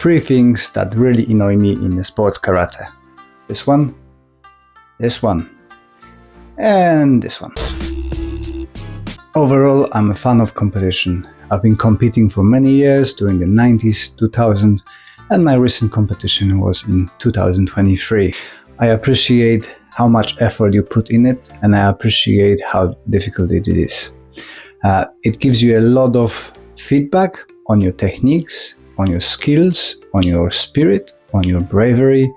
Three things that really annoy me in the sports karate. This one, and this one. Overall, I'm a fan of competition. I've been competing for many years during the 90s, 2000s, and my recent competition was in 2023. I appreciate how much effort you put in it, and I appreciate how difficult it is. It gives you a lot of feedback on your techniques, on your skills, on your spirit, on your bravery,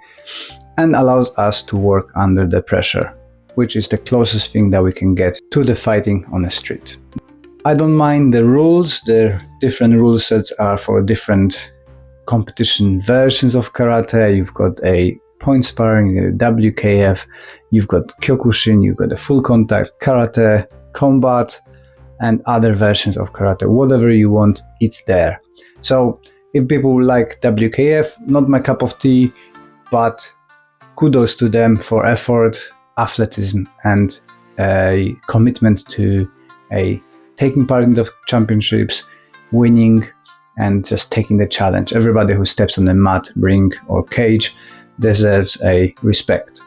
and allows us to work under the pressure, which is the closest thing that we can get to the fighting on the street. I don't mind the rules. The different rule sets are for different competition versions of karate. You've got a point sparring, you've got a WKF, you've got Kyokushin, you've got a full contact karate, combat, and other versions of karate. Whatever you want, it's there. So if people like WKF, not my cup of tea, but kudos to them for effort, athleticism, and a commitment to taking part in the championships, winning, and just taking the challenge. Everybody who steps on the mat, ring, or cage deserves a respect.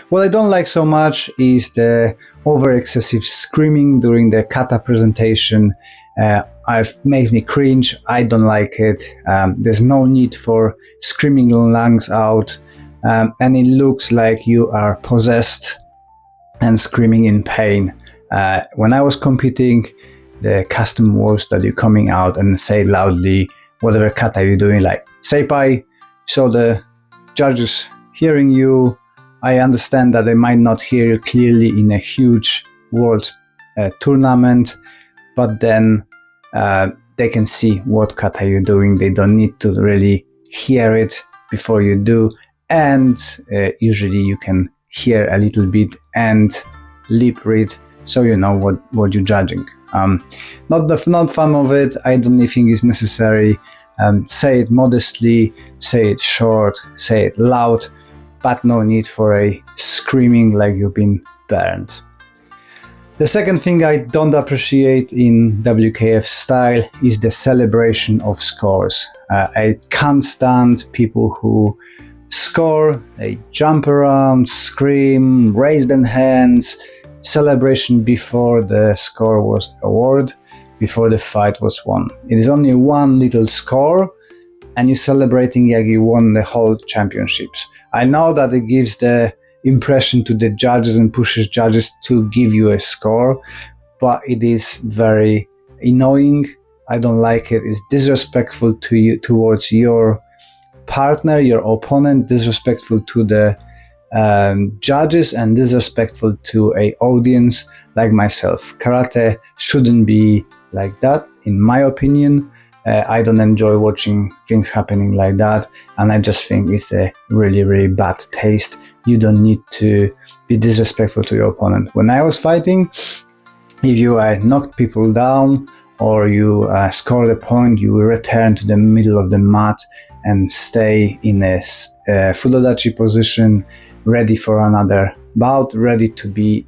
What I don't like so much is the over-excessive screaming during the kata presentation. It makes me cringe. I don't like it. There's no need for screaming your lungs out, and it looks like you are possessed and screaming in pain. When I was competing, the custom was that you're coming out and say loudly whatever kata you're doing, like seipai, so the judges hearing you. I understand that they might not hear you clearly in a huge world tournament, but then they can see what kata you're doing. They don't need to really hear it before you do, and usually you can hear a little bit and lip read, so you know what you're judging. Not fun of it. I don't think it's necessary. Say it modestly, say it short, say it loud, but no need for a screaming like you've been burned. The second thing I don't appreciate in WKF style is the celebration of scores. I can't stand people who score, they jump around, scream, raise their hands, celebration before the score was awarded, before the fight was won. It is only one little score, and you're celebrating like you won the whole championships. I know that it gives the impression to the judges and pushes judges to give you a score, but it is very annoying. I don't like it. It's disrespectful to you, towards your partner, your opponent, disrespectful to the judges, and disrespectful to an audience like myself. Karate shouldn't be like that, in my opinion. I don't enjoy watching things happening like that, and I just think it's a really, really bad taste. You don't need to be disrespectful to your opponent. When I was fighting, if you knocked people down or you scored a point, you will return to the middle of the mat and stay in a fudodachi position, ready for another bout, ready to be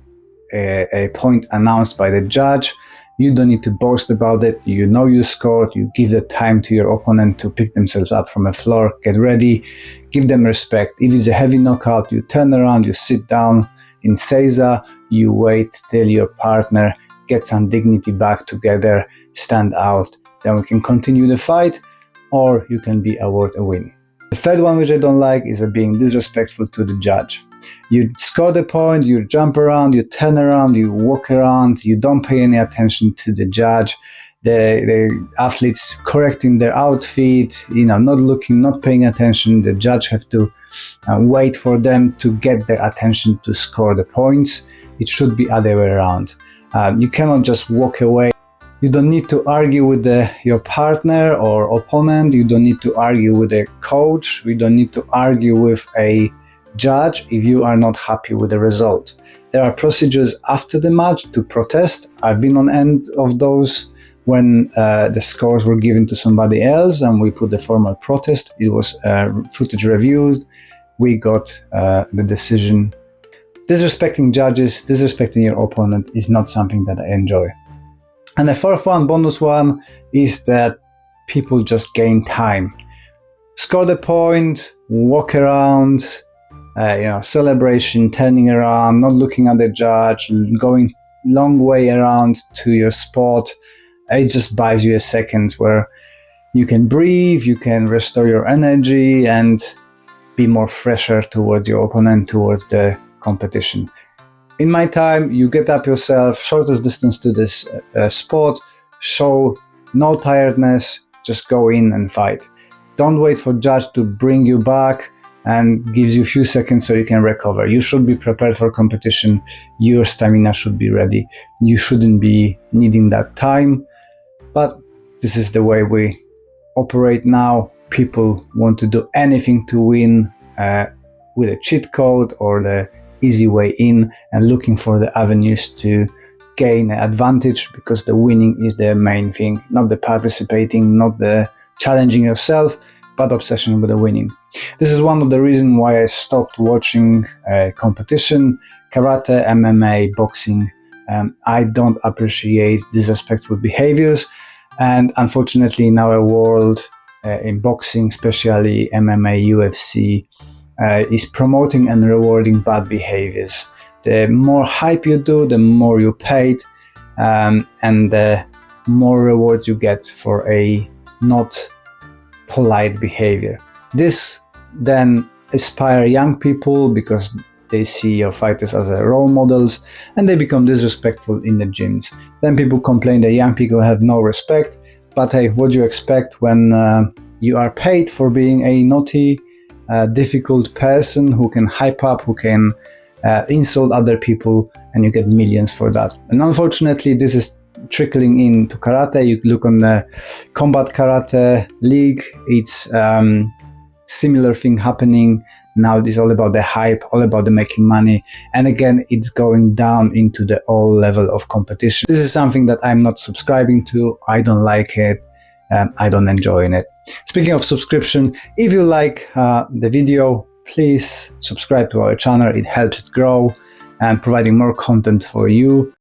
a point announced by the judge. You don't need to boast about it. You know you scored. You give the time to your opponent to pick themselves up from the floor, get ready, give them respect. If it's a heavy knockout, you turn around, you sit down in seiza, you wait till your partner gets some dignity back together, stand out. Then we can continue the fight, or you can be awarded a win. The third one, which I don't like, is being disrespectful to the judge. You score the point, you jump around, you turn around, you walk around, you don't pay any attention to the judge. The athletes correcting their outfit, not looking, not paying attention. The judge have to wait for them to get their attention to score the points. It should be other way around. You cannot just walk away. You don't need to argue with your partner or opponent. You don't need to argue with a coach. You don't need to argue with a judge if you are not happy with the result. There are procedures after the match to protest. I've been on end of those when the scores were given to somebody else and we put the formal protest. It was footage reviewed. We got the decision. Disrespecting judges, disrespecting your opponent is not something that I enjoy. And the fourth one, bonus one, is that people just gain time. score the point, walk around, celebration, turning around, not looking at the judge, going long way around to your spot. It just buys you a second where you can breathe, you can restore your energy and be more fresher towards your opponent, towards the competition. In my time, you get up yourself, shortest distance to this spot, show no tiredness, just go in and fight. Don't wait for judge to bring you back and gives you a few seconds so you can recover. You should be prepared for competition. Your stamina should be ready. You shouldn't be needing that time. But this is the way we operate now. People want to do anything to win with a cheat code or the easy way in, and looking for the avenues to gain an advantage, because the winning is the main thing, not the participating, not the challenging yourself, but obsession with the winning. This is one of the reasons why I stopped watching competition, karate, MMA, boxing. I don't appreciate disrespectful behaviors, and unfortunately in our world, in boxing, especially MMA, UFC, is promoting and rewarding bad behaviors. The more hype you do, the more you paid, and the more rewards you get for a not polite behavior. This then inspire young people because they see your fighters as role models, and they become disrespectful in the gyms. Then people complain that young people have no respect, but hey, what do you expect when you are paid for being a naughty, difficult person who can hype up, who can insult other people, and you get millions for that? And unfortunately, this is trickling into karate. You look on the combat karate league, it's similar thing happening. Now it's all about the hype, all about the making money, and again it's going down into the all level of competition. This is something that I'm not subscribing to. I don't like it. I don't enjoy it. Speaking of subscription, if you like the video, please subscribe to our channel. It helps it grow and providing more content for you.